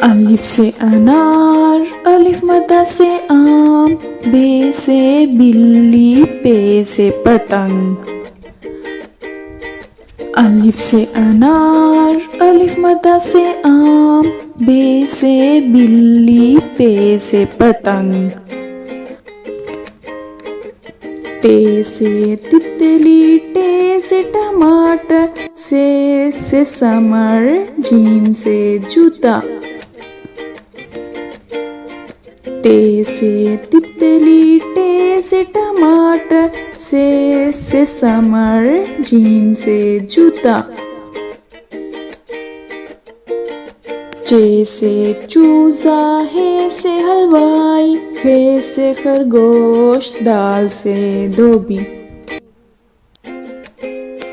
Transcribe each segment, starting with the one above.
अलिफ से अनार, अलिफ मद्दा से आम, बे से बिल्ली, पे से पतंग। अलिफ से अनार, अलिफ मद्दा से आम, बे से बिल्ली, पे से पतंग। ते से तितली, टे से टमाटर, से समर, जीम से जूता। ते से तितली, टे से टमाटर, से समर, जीम से जूता। चे से चूजा, हे से हलवाई, खे से खरगोश, दाल से धोबी।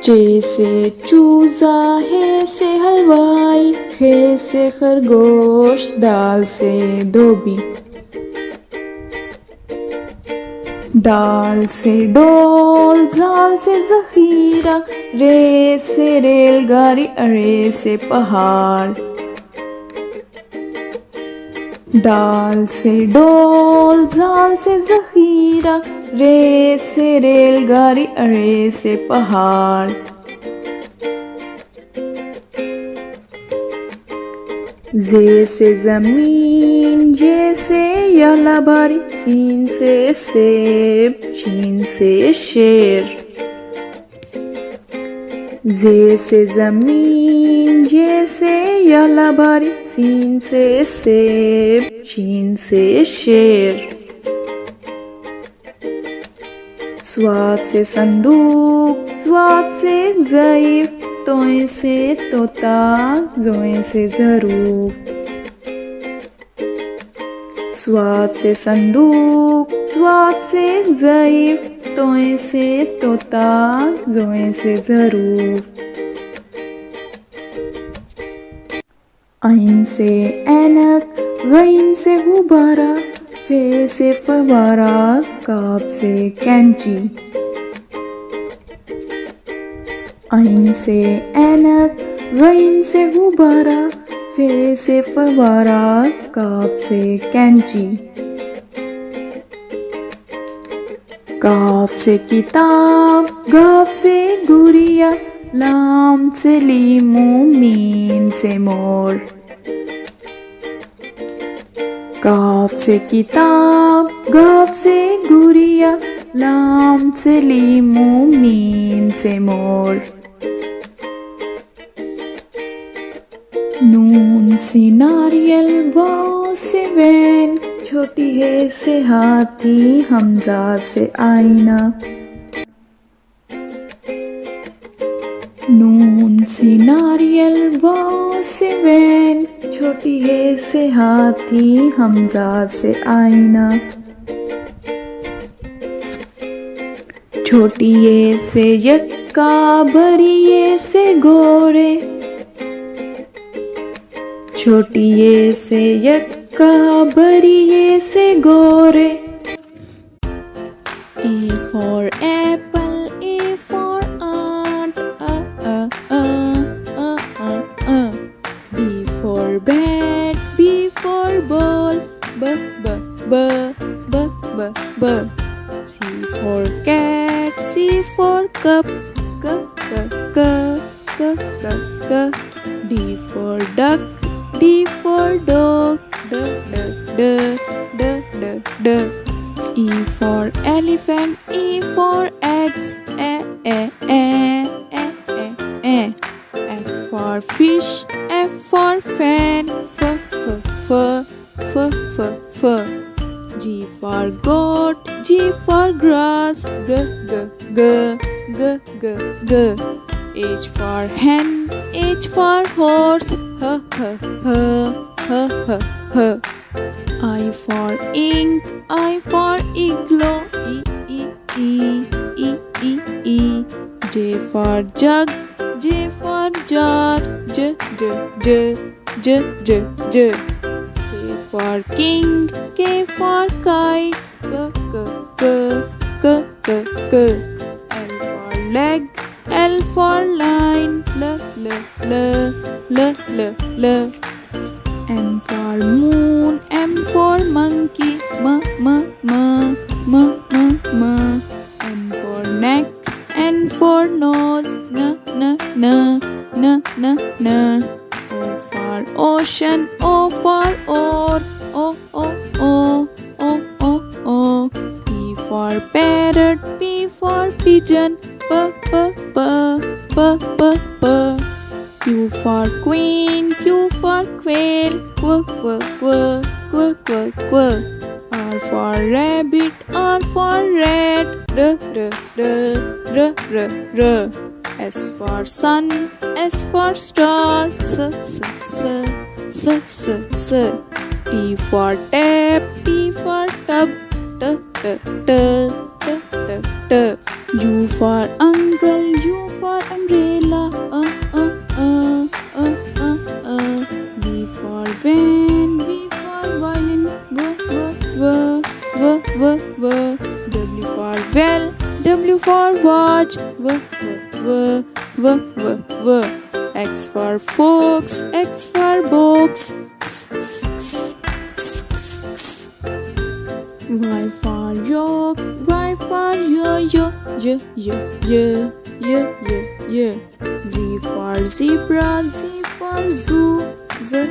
चे से चूजा, हे से हलवाई, खे से खरगोश, दाल से धोबी। डाल से डोल, जाल से जखीरा, रे से रेलगाड़ी, अरे से पहाड़। डाल से डोल, जाल से जखीरा, रे से रेलगाड़ी, अरे से पहाड़। जे से जमीन, ये से यालाबारी, सीन से सेब, शीन से शेर। जे से जमीन, ये से यालाबारी, सीन से सेब, शीन से शेर। स्वाद से संदूक, स्वाद से ज़ईफ, तोए से तोता, जोए से ज़रूफ। स्वाद से संदूक, स्वाद से ज़ईफ, तोए से तोता, जोए से ज़रूफ। ऐन से ऐनक, गैन से गुब्बारा, फे से फवारा, काफ से कैंची। ऐन से ऐनक, गैन से गुब्बारा, फे से फवारा, काफ से कैंची। काफ से किताब, गाफ से गुड़िया, लाम से लीमू, मीम से मोर। काफ से किताब, गाफ से गुड़िया, लाम से लीमू, मीम से मोर। नून से नारियल, वाव से वैन, छोटी है से हाथी, हमजा से आईना। नून से नारियल, वाव से वैन, छोटी है से हाथी, हमजा से आईना। छोटी ये से यक्का, बड़ी ये से घोड़े। छोटी ये से यक्का, बड़ी ये से घोड़े। A for apple, A for ant, B for bat, B for ball, b. C for cat, C for cup, k. D for duck, D for dog, d. E for elephant, E for eggs, F for fish, F for fan, f. G for goat, G for grass, g. H for hen, H for horse, h. I for ink, I for igloo, e. J for jug, J for jar, j. K for king, K for kite, k. L for leg, L for line, l. M for moon, M for monkey, m. N for neck, N for nose, n. O for ocean, O for oar, o. P for parrot, P for pigeon, p. Q for queen, Q for quail, qu. R for rabbit, R for rat, r. S for sun, S for star, s. T for tap, T for tub, t. U for uncle, U for umbrella, V for van, V for violin, w. W for well, W for watch, w. X for fox, X for box, Y for yolk, Y for yo. Z for zebra, Z for zoo, z.